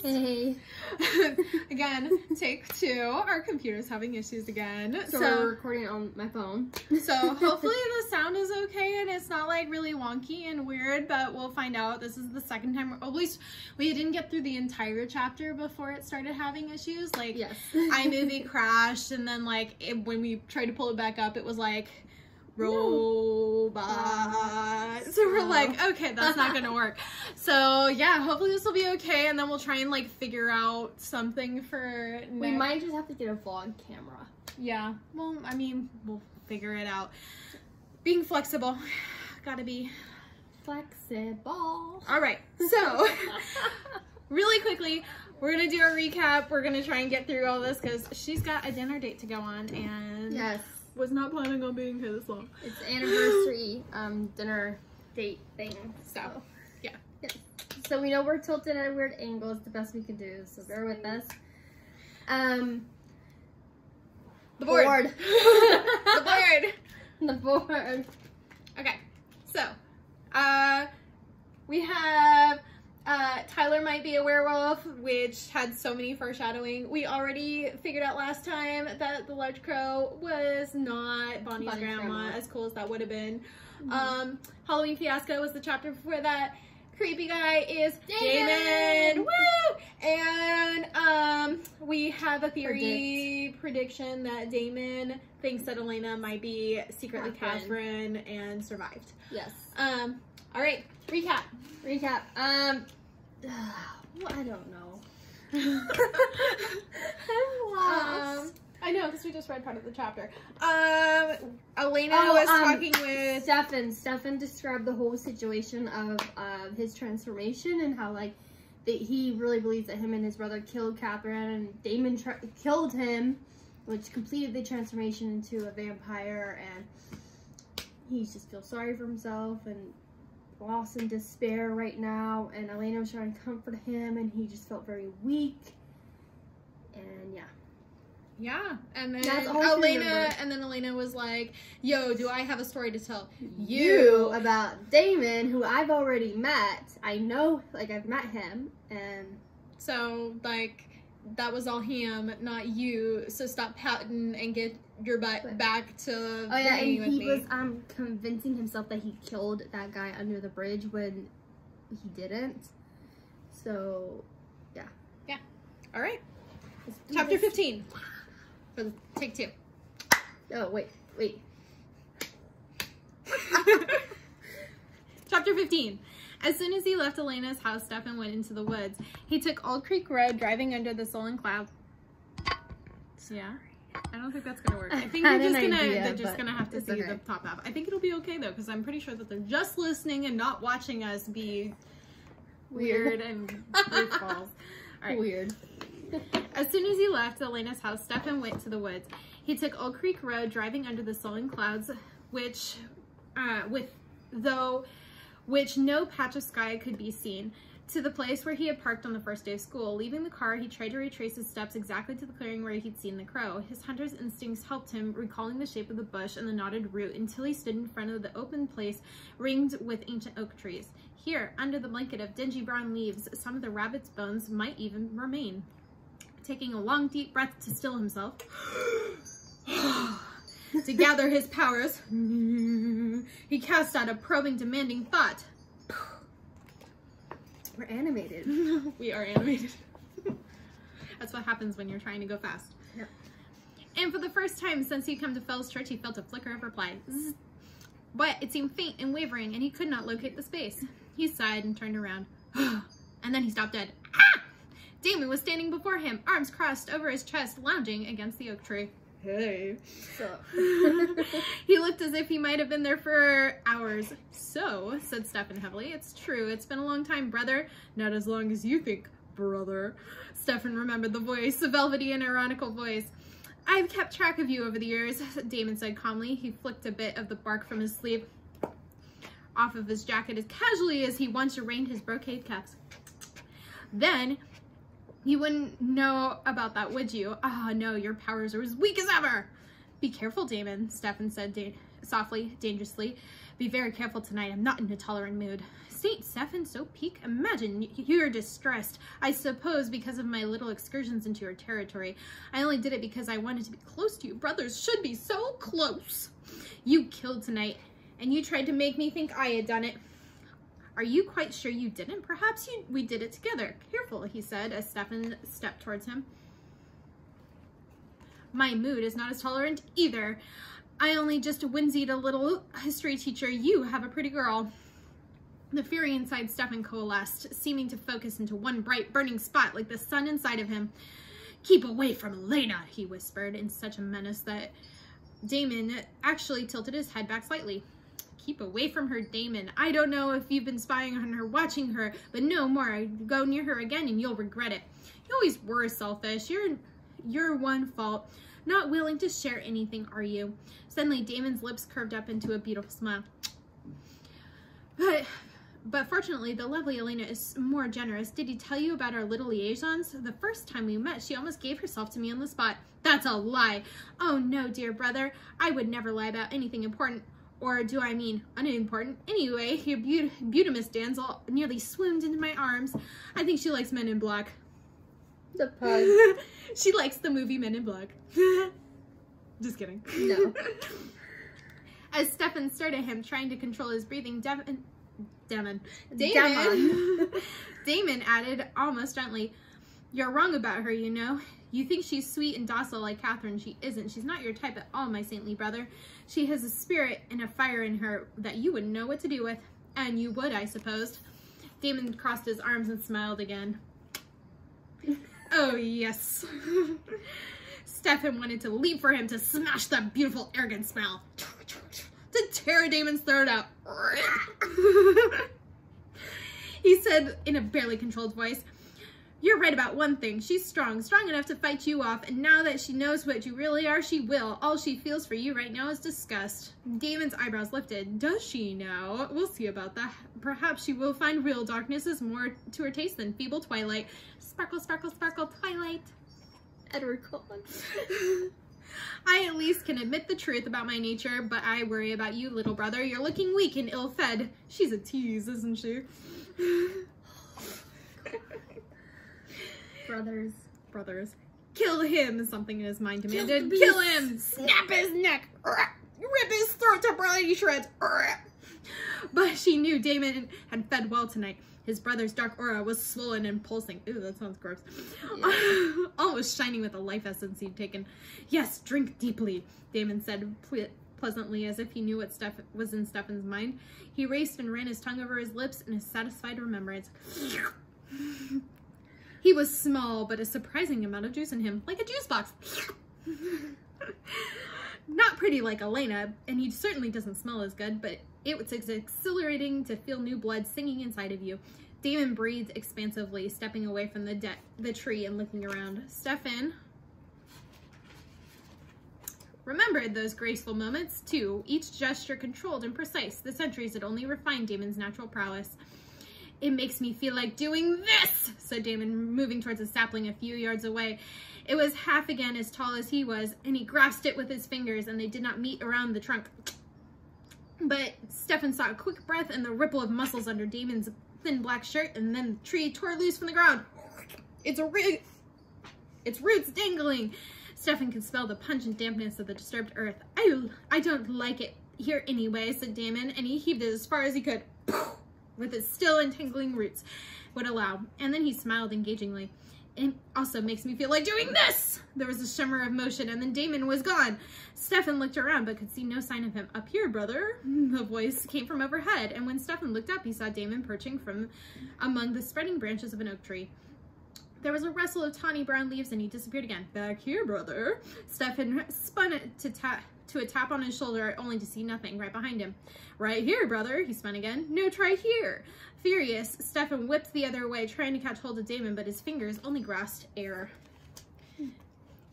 Hey. Again, take 2. Our computer's having issues again. So we're recording on my phone. So hopefully the sound is okay and it's not like really wonky and weird, but we'll find out. This is the second time, at least we didn't get through the entire chapter before it started having issues. Like, yes. iMovie crashed, and then like when we tried to pull it back up, it was like robot. So we're like, okay, that's not gonna work. So yeah, hopefully this will be okay, and then we'll try and like figure out something for We might just have to get a vlog camera. Yeah, well, I mean, we'll figure it out. Being flexible, gotta be flexible. All right, so really quickly, we're gonna do a recap. We're gonna try and get through all this because she's got a dinner date to go on, and yes, was not planning on being here this long. It's anniversary dinner date thing. So yeah. So we know we're tilted at a weird angle. It's the best we can do. So bear with us. The board. The board. The board. Okay. So, we have Tyler might be a werewolf, which had so many foreshadowing. We already figured out last time that the large crow was not Bonnie's grandma, as cool as that would have been. Mm-hmm. Halloween Fiasco was the chapter before that. Creepy guy is Damon. Woo! And we have a prediction that Damon thinks that Elena might be secretly Catherine and survived. Yes. All right. Recap. Well, I don't know. I'm lost. I know, because we just read part of the chapter. Elena was talking with Stefan described the whole situation of his transformation and how like he really believes that him and his brother killed Catherine, and Damon killed him, which completed the transformation into a vampire, and he just feels sorry for himself and lost in despair right now, and Elena was trying to comfort him, and he just felt very weak, and yeah, and then Elena was like, yo, do I have a story to tell you about Damon, who I've already met. I know, like, I've met him, and so like that was all him, not you, so stop pouting and get your butt back to and he was convincing himself that he killed that guy under the bridge when he didn't. So yeah, all right, chapter 15 for take 2. Oh wait Chapter 15. As soon as he left Elena's house, Stefan went into the woods. He took Old Creek Road, driving under the sullen clouds. Yeah, I don't think that's gonna work. I think they're just gonna have to see the top half. I think it'll be okay though, because I'm pretty sure that they're just listening and not watching us be weird and goofballs. All right. Weird. As soon as he left Elena's house, Stefan went to the woods. He took Old Creek Road, driving under the sullen clouds, which no patch of sky could be seen, to the place where he had parked on the first day of school. Leaving the car, he tried to retrace his steps exactly to the clearing where he'd seen the crow. His hunter's instincts helped him, recalling the shape of the bush and the knotted root, until he stood in front of the open place ringed with ancient oak trees. Here, under the blanket of dingy brown leaves, some of the rabbit's bones might even remain. Taking a long, deep breath to still himself, to gather his powers, he cast out a probing, demanding thought. We're animated. We are animated. That's what happens when you're trying to go fast. Yep. And for the first time since he'd come to Fell's Church, he felt a flicker of reply. Zzz. But it seemed faint and wavering, and he could not locate the space. He sighed and turned around. And then he stopped dead. Ah! Damon was standing before him, arms crossed over his chest, lounging against the oak tree. Hey. So. He looked as if he might have been there for hours. So, said Stefan heavily, it's true. It's been a long time, brother. Not as long as you think, brother. Stefan remembered the voice, the velvety and ironical voice. I've kept track of you over the years, Damon said calmly. He flicked a bit of the bark from his sleeve off of his jacket as casually as he once arranged his brocade cuffs. Then, you wouldn't know about that, would you? Ah, no, your powers are as weak as ever. Be careful, Damon, Stefan said softly, dangerously. Be very careful tonight. I'm not in a tolerant mood. St. Stephen, so pique. Imagine you're distressed. I suppose because of my little excursions into your territory. I only did it because I wanted to be close to you. Brothers should be so close. You killed tonight, and you tried to make me think I had done it. Are you quite sure you didn't? Perhaps we did it together. Careful, he said as Stephen stepped towards him. My mood is not as tolerant either. I only just whimsied a little history teacher. You have a pretty girl. The fury inside Stephen coalesced, seeming to focus into one bright, burning spot like the sun inside of him. Keep away from Elena, he whispered in such a menace that Damon actually tilted his head back slightly. Keep away from her, Damon. I don't know if you've been spying on her, watching her, but no more. Go near her again and you'll regret it. You always were selfish. Your one fault. Not willing to share anything, are you? Suddenly, Damon's lips curved up into a beautiful smile. But fortunately, the lovely Elena is more generous. Did he tell you about our little liaisons? The first time we met, she almost gave herself to me on the spot. That's a lie. Oh no, dear brother. I would never lie about anything important. Or do I mean unimportant? Anyway, your beautimous damsel nearly swooned into my arms. I think she likes Men in Black. The pug. She likes the movie Men in Black. Just kidding. No. As Stephen stared at him, trying to control his breathing, Damon added almost gently, you're wrong about her, you know. You think she's sweet and docile like Catherine. She isn't. She's not your type at all, my saintly brother. She has a spirit and a fire in her that you wouldn't know what to do with. And you would, I suppose. Damon crossed his arms and smiled again. Oh, yes. Stephen wanted to leap for him to smash that beautiful, arrogant smile. To tear Damon's throat out. He said in a barely controlled voice, you're right about one thing. She's strong enough to fight you off, and now that she knows what you really are, she will. All she feels for you right now is disgust. Damon's eyebrows lifted. Does she now? We'll see about that. Perhaps she will find real darkness is more to her taste than feeble twilight. Sparkle, sparkle, sparkle, twilight. Edward Cullen. I at least can admit the truth about my nature, but I worry about you, little brother. You're looking weak and ill-fed. She's a tease, isn't she? Brothers. Kill him, something in his mind demanded. Kill him! Snap his neck! Rip his throat to bloody shreds! But she knew Damon had fed well tonight. His brother's dark aura was swollen and pulsing. Ooh, that sounds gross. Yeah. Almost shining with the life essence he'd taken. Yes, drink deeply, Damon said pleasantly, as if he knew what was in Stephen's mind. He raced and ran his tongue over his lips in a satisfied remembrance. He was small, but a surprising amount of juice in him, like a juice box. Not pretty like Elena, and he certainly doesn't smell as good, but it was exhilarating to feel new blood singing inside of you. Damon breathed expansively, stepping away from the tree and looking around. Stephen remembered those graceful moments, too, each gesture controlled and precise. The centuries had only refined Damon's natural prowess. It makes me feel like doing this, said Damon, moving towards a sapling a few yards away. It was half again as tall as he was, and he grasped it with his fingers, and they did not meet around the trunk. But Stephen saw a quick breath and the ripple of muscles under Damon's thin black shirt, and then the tree tore loose from the ground. Its roots dangling. Stephen could smell the pungent dampness of the disturbed earth. I don't like it here anyway, said Damon, and he heaved it as far as he could, with its still entangling roots would allow. And then he smiled engagingly. It also makes me feel like doing this! There was a shimmer of motion, and then Damon was gone. Stephen looked around, but could see no sign of him. Up here, brother. The voice came from overhead, and when Stephen looked up, he saw Damon perching from among the spreading branches of an oak tree. There was a rustle of tawny brown leaves, and he disappeared again. Back here, brother. Stephen spun to a tap on his shoulder, only to see nothing right behind him. Right here, brother, he spun again. No, try here. Furious, Stephen whipped the other way, trying to catch hold of Damon, but his fingers only grasped air.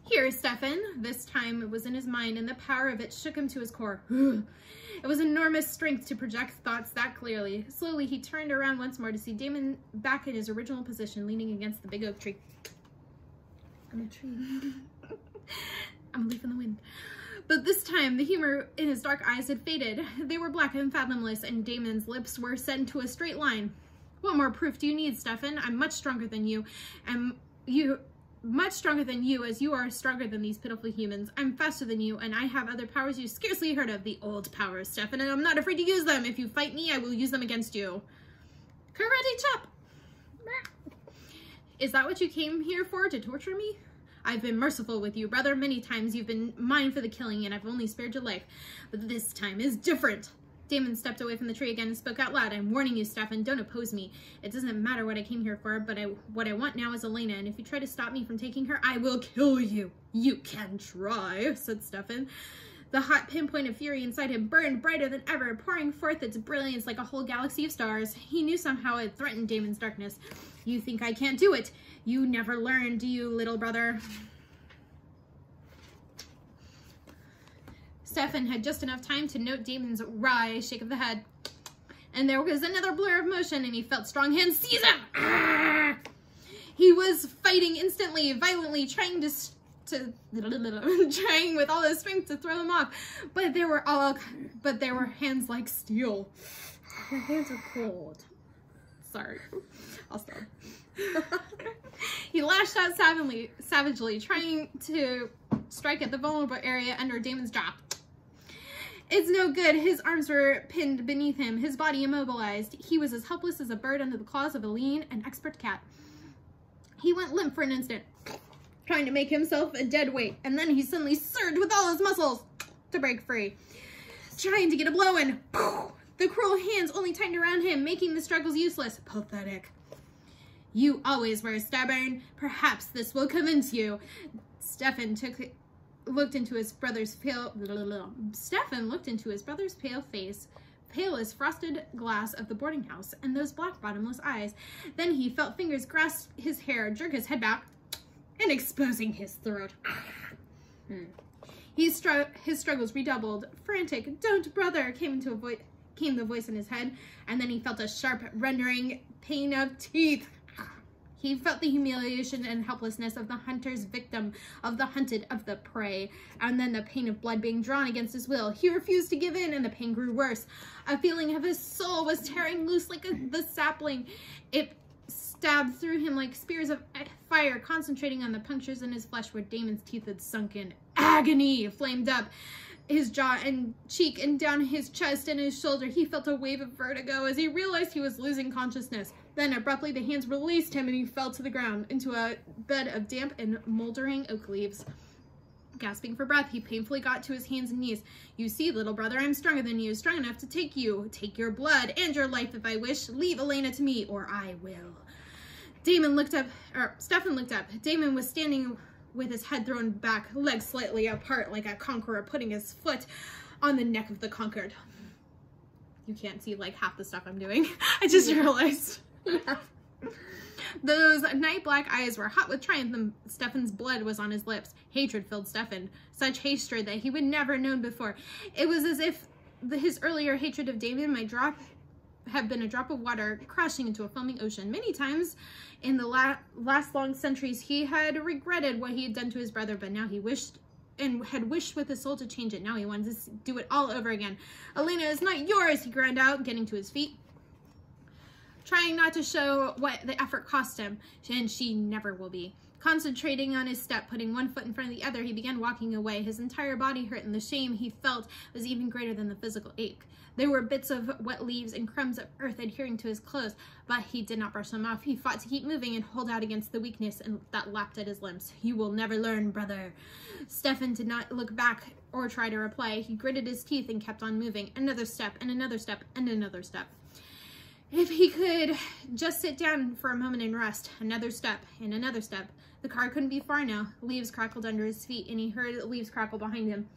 Here, Stephen. This time it was in his mind, and the power of it shook him to his core. It was enormous strength to project thoughts that clearly. Slowly, he turned around once more to see Damon back in his original position, leaning against the big oak tree. I'm a tree. I'm a leaf in the wind. But this time, the humor in his dark eyes had faded. They were black and fathomless, and Damon's lips were set into a straight line. What more proof do you need, Stefan? I'm much stronger than you, and much stronger than you, as you are stronger than these pitiful humans. I'm faster than you, and I have other powers you scarcely heard of, the old powers, Stefan, and I'm not afraid to use them. If you fight me, I will use them against you. Karate chop! Is that what you came here for, to torture me? I've been merciful with you, brother. Many times you've been mine for the killing, and I've only spared your life. But this time is different. Damon stepped away from the tree again and spoke out loud. I'm warning you, Stefan, don't oppose me. It doesn't matter what I came here for, but what I want now is Elena, and if you try to stop me from taking her, I will kill you. You can try, said Stefan. The hot pinpoint of fury inside him burned brighter than ever, pouring forth its brilliance like a whole galaxy of stars. He knew somehow it threatened Damon's darkness. You think I can't do it? You never learn, do you, little brother? Stefan had just enough time to note Damon's wry shake of the head. And there was another blur of motion, and he felt strong hands seize him. Ah! He was fighting instantly, violently, trying with all his strength to throw them off. But there were hands like steel. Your hands are cold. Sorry. I'll stop. He lashed out savagely, trying to strike at the vulnerable area under Damon's jaw. It's no good. His arms were pinned beneath him, his body immobilized. He was as helpless as a bird under the claws of a lean and expert cat. He went limp for an instant, trying to make himself a dead weight, and then he suddenly surged with all his muscles to break free, trying to get a blow in. The cruel hands only tightened around him, making the struggles useless. Pathetic. You always were stubborn. Perhaps this will convince you. Stefan looked into his brother's pale face, pale as frosted glass of the boarding house, and those black bottomless eyes. Then he felt fingers grasp his hair, jerk his head back, and exposing his throat. His struggles redoubled. Frantic, "Don't, brother," came the voice in his head, and then he felt a sharp, rending pain of teeth. He felt the humiliation and helplessness of the hunter's victim, of the hunted, of the prey, and then the pain of blood being drawn against his will. He refused to give in, and the pain grew worse. A feeling of his soul was tearing loose like the sapling. It stabbed through him like spears of fire, concentrating on the punctures in his flesh where Damon's teeth had sunk in. Agony flamed up his jaw and cheek and down his chest and his shoulder. He felt a wave of vertigo as he realized he was losing consciousness. Then abruptly the hands released him and he fell to the ground into a bed of damp and moldering oak leaves. Gasping for breath, he painfully got to his hands and knees. You see, little brother, I'm stronger than you, strong enough to take you. Take your blood and your life if I wish. Leave Elena to me, or I will. Stefan looked up. Damon was standing with his head thrown back, legs slightly apart like a conqueror, putting his foot on the neck of the conquered. You can't see like half the stuff I'm doing. I just realized. Those night black eyes were hot with triumph, and Stefan's blood was on his lips. Hatred filled Stefan, such hatred that he would never known before. It was as if his earlier hatred of Damon might have been a drop of water crashing into a foaming ocean. Many times in the last long centuries, he had regretted what he had done to his brother, but now he had wished with his soul to change it. Now he wanted to do it all over again. Elena is not yours, he ground out, getting to his feet, trying not to show what the effort cost him, and she never will be. Concentrating on his step, putting one foot in front of the other, he began walking away. His entire body hurt, and the shame he felt was even greater than the physical ache. There were bits of wet leaves and crumbs of earth adhering to his clothes, but he did not brush them off. He fought to keep moving and hold out against the weakness that lapped at his limbs. You will never learn, brother. Stefan did not look back or try to reply. He gritted his teeth and kept on moving. Another step, and another step, and another step. If he could just sit down for a moment and rest. Another step, and another step. The car couldn't be far now. Leaves crackled under his feet, and he heard leaves crackle behind him.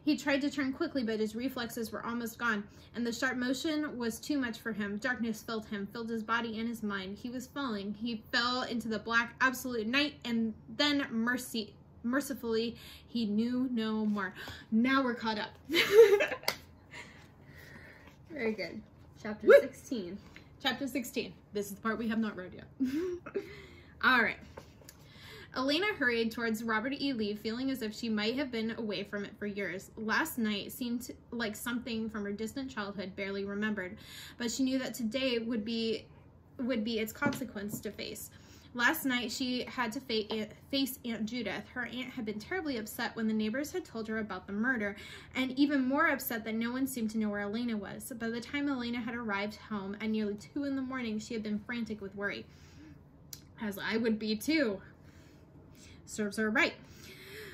He tried to turn quickly, but his reflexes were almost gone, and the sharp motion was too much for him. Darkness filled him, filled his body and his mind. He was falling. He fell into the black, absolute night, and then mercifully, he knew no more. Now we're caught up. Very good. Chapter 16. Chapter 16. This is the part we have not read yet. All right. Elena hurried towards Robert E. Lee, feeling as if she might have been away from it for years. Last night seemed like something from her distant childhood barely remembered, but she knew that today would be its consequence to face. Last night, she had to face Aunt Judith. Her aunt had been terribly upset when the neighbors had told her about the murder, and even more upset that no one seemed to know where Elena was. By the time Elena had arrived home at nearly 2 in the morning, she had been frantic with worry. As I would be too. Serves her right.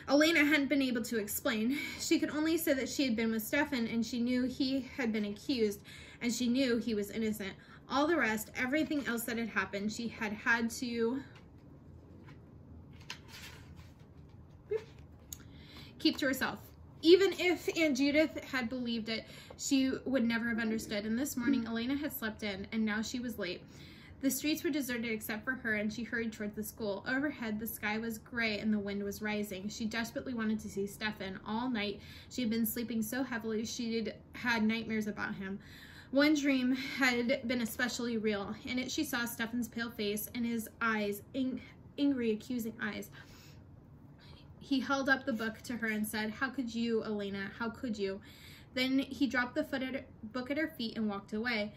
Elena hadn't been able to explain. She could only say that she had been with Stefan, and she knew he had been accused, and she knew he was innocent. All the rest, everything else that had happened, she had to keep to herself. Even if Aunt Judith had believed it, she would never have understood. And this morning, Elena had slept in, and now she was late. The streets were deserted except for her, and she hurried towards the school. Overhead, the sky was gray and the wind was rising. She desperately wanted to see Stefan. All night, she had been sleeping so heavily she'd had nightmares about him. One dream had been especially real. In it, she saw Stefan's pale face and his eyes, angry, accusing eyes. He held up the book to her and said, "How could you, Elena? How could you?" Then he dropped the book at her feet and walked away.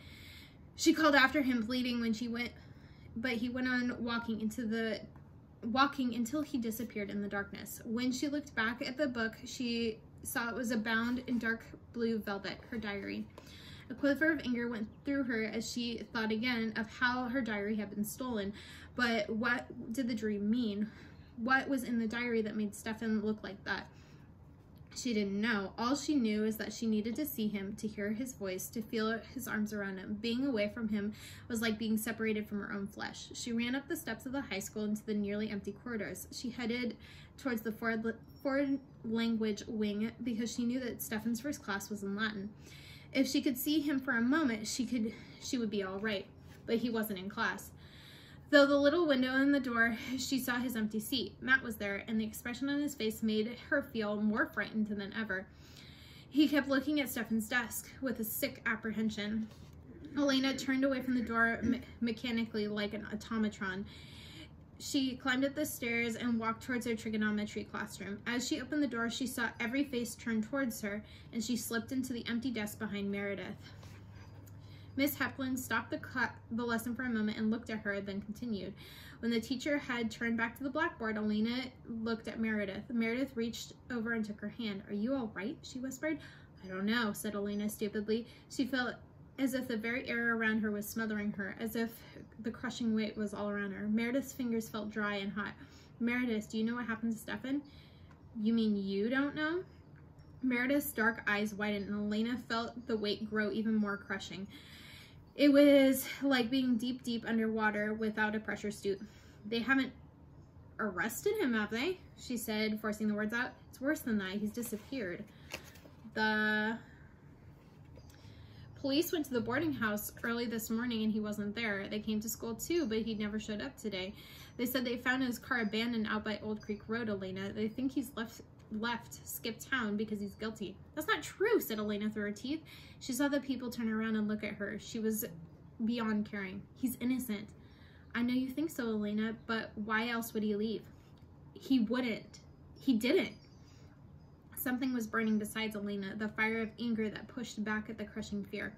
She called after him, pleading when she went, but he went on walking until he disappeared in the darkness. When she looked back at the book, she saw it was bound in dark blue velvet, her diary. A quiver of anger went through her as she thought again of how her diary had been stolen. But what did the dream mean? What was in the diary that made Stefan look like that? She didn't know. All she knew is that she needed to see him, to hear his voice, to feel his arms around him. Being away from him was like being separated from her own flesh. She ran up the steps of the high school into the nearly empty corridors. She headed towards the foreign language wing because she knew that Stefan's first class was in Latin. If she could see him for a moment, she would be all right, but he wasn't in class. Though the little window in the door, she saw his empty seat. Matt was there, and the expression on his face made her feel more frightened than ever. He kept looking at Stefan's desk with a sick apprehension. Elena turned away from the door mechanically like an automaton. She climbed up the stairs and walked towards her trigonometry classroom. As she opened the door, she saw every face turned towards her, and she slipped into the empty desk behind Meredith. Miss Hepburn stopped the lesson for a moment and looked at her, then continued. When the teacher had turned back to the blackboard, Elena looked at Meredith. Meredith reached over and took her hand. "Are you all right?" she whispered. "I don't know," said Elena stupidly. She felt as if the very air around her was smothering her, as if the crushing weight was all around her. Meredith's fingers felt dry and hot. "Meredith, do you know what happened to Stefan?" "You mean you don't know?" Meredith's dark eyes widened, and Elena felt the weight grow even more crushing. It was like being deep underwater without a pressure suit. "They haven't arrested him, have they?" she said, forcing the words out. "It's worse than that. He's disappeared." The police went to the boarding house early this morning and he wasn't there. They came to school too, but he never showed up today. They said they found his car abandoned out by Old Creek Road, Elena. They think he's skipped town because he's guilty. "That's not true," said Elena through her teeth. She saw the people turn around and look at her. She was beyond caring. "He's innocent." "I know you think so, Elena, but why else would he leave?" "He wouldn't. He didn't." Something was burning besides Elena, the fire of anger that pushed back at the crushing fear.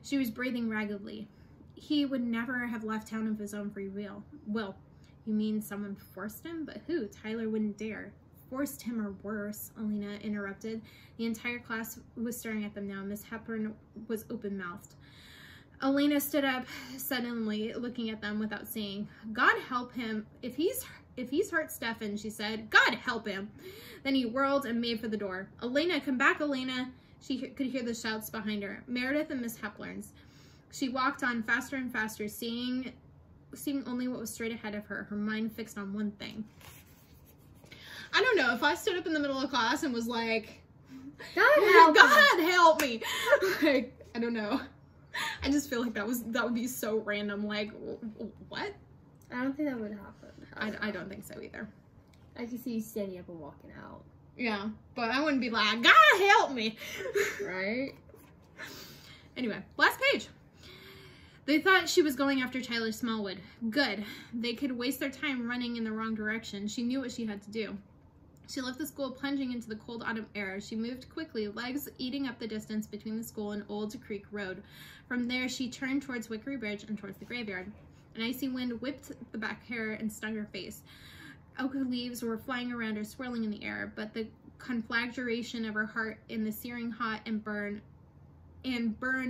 She was breathing raggedly. "He would never have left town of his own free will." "Well, you mean someone forced him? But who? Tyler wouldn't dare." "Forced him or worse," Elena interrupted. The entire class was staring at them now. Miss Hepburn was open-mouthed. Elena stood up suddenly, looking at them without saying. "God help him. If he's hurt Stefan," she said. "God help him." Then he whirled and made for the door. "Elena, come back, Elena." She could hear the shouts behind her. Meredith and Miss Hepburn's. She walked on faster and faster, seeing only what was straight ahead of her, her mind fixed on one thing. I don't know, if I stood up in the middle of class and was like, God help me. Like, I don't know. I just feel like that would be so random. Like, what? I don't think that would happen. I don't think so either. I could see you standing up and walking out. Yeah, but I wouldn't be like, God help me. Right? Anyway, last page. They thought she was going after Tyler Smallwood. Good. They could waste their time running in the wrong direction. She knew what she had to do. She left the school plunging into the cold autumn air. She moved quickly, legs eating up the distance between the school and Old Creek Road. From there, she turned towards Wickery Bridge and towards the graveyard. An icy wind whipped the back hair and stung her face. Oak leaves were flying around her, swirling in the air, but the conflagration of her heart in the searing hot and burned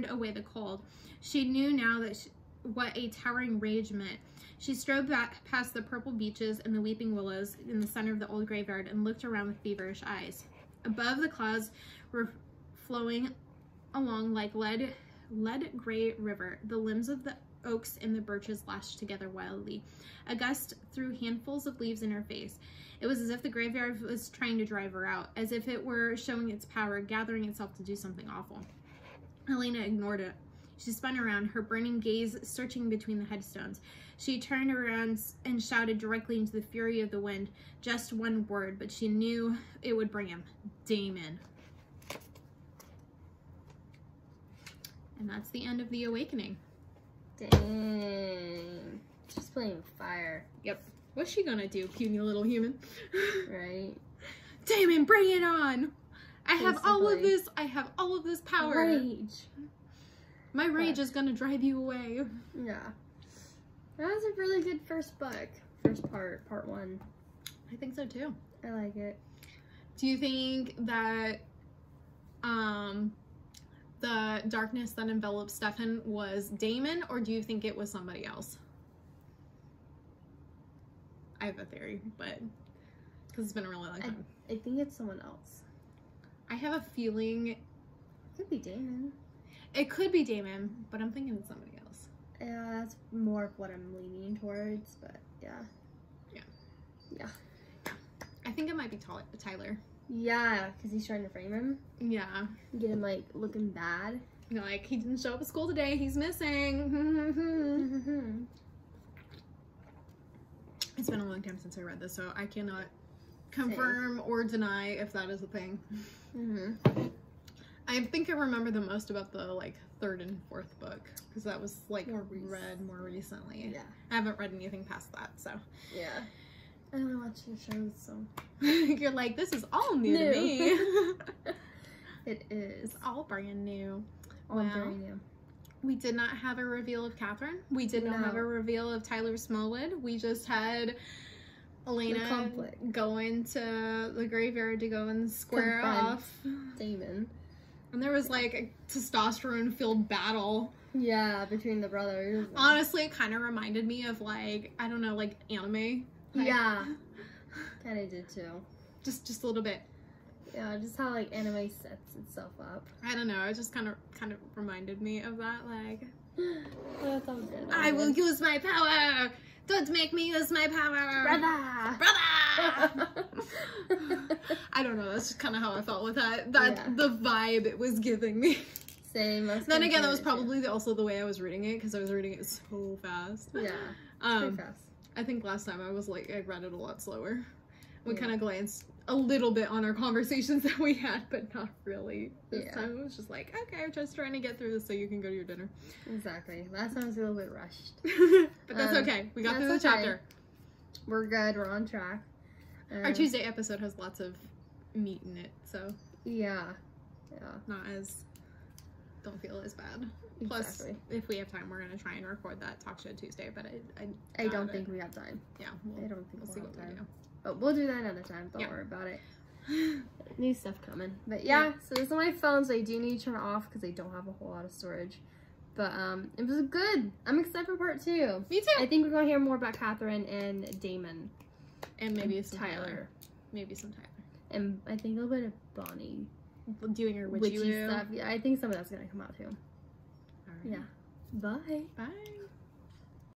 away the cold. She knew now that what a towering rage meant. She strode back past the purple beeches and the weeping willows in the center of the old graveyard and looked around with feverish eyes. Above, the clouds were flowing along like lead gray river. The limbs of the oaks and the birches lashed together wildly. A gust threw handfuls of leaves in her face. It was as if the graveyard was trying to drive her out, as if it were showing its power, gathering itself to do something awful. Elena ignored it. She spun around, her burning gaze searching between the headstones. She turned around and shouted directly into the fury of the wind. Just one word, but she knew it would bring him. Damon. And that's the end of The Awakening. Dang. Just playing fire. Yep. What's she gonna do, puny little human? Right. Damon, bring it on! I have all of this power. Rage. My rage is gonna drive you away. Yeah. That was a really good first book. First part one. I think so too. I like it. Do you think that the darkness that enveloped Stefan was Damon, or do you think it was somebody else? I have a theory, but because it's been a really long time. I think it's someone else. I have a feeling It could be Damon. it could be Damon, but I'm thinking it's somebody else. Yeah, that's more of what I'm leaning towards, but yeah. Yeah. Yeah. I think it might be Tyler. Yeah, because he's trying to frame him. Yeah. Get him, like, looking bad. Like, he didn't show up at school today. He's missing. It's been a long time since I read this, so I cannot confirm or deny if that is a thing. I think I remember the most about the, like, third and fourth book, because that was, like, read more recently. Yeah. I haven't read anything past that, so. Yeah. I don't watch the shows, so. You're like, this is all new to me. It is. It's all brand new. All very new. We did not have a reveal of Catherine. We did not have a reveal of Tyler Smallwood. We just had Elena going to the graveyard to go and square off Damon. And there was like a testosterone-filled battle. Yeah, between the brothers. Honestly, it kind of reminded me of like, I don't know, like anime. Like, yeah. Kind of did too. Just a little bit. Yeah, just how like anime sets itself up. I don't know. It just kind of reminded me of that. Like, oh, that's all good. I will use my power. Don't make me use my power, brother. I don't know. That's just kind of how I felt with that. The vibe it was giving me. Same. Then again, that was probably also the way I was reading it, because I was reading it so fast. Yeah. Pretty fast. I think last time I was like, I read it a lot slower. We kind of glanced a little bit on our conversations that we had, but not really. This time it was just like, okay, I'm just trying to get through this so you can go to your dinner. Exactly. Last time I was a little bit rushed. But that's okay. We got through the chapter. We're good. We're on track. Our Tuesday episode has lots of meat in it, so. Yeah. Not as, don't feel as bad. Plus, if we have time, we're going to try and record that Talk Show Tuesday, but I don't think we have time. Yeah. I don't think we'll see what we do. But we'll do that another time. Don't worry about it. New stuff coming. But yeah, so this is my phone, so I do need to turn it off because I don't have a whole lot of storage. But it was good. I'm excited for part 2. Me too. I think we're going to hear more about Catherine and Damon. And maybe some Tyler. Maybe some Tyler. And I think a little bit of Bonnie. Doing her witchy stuff. Yeah, I think some of that's going to come out too. All right. Yeah. Bye. Bye.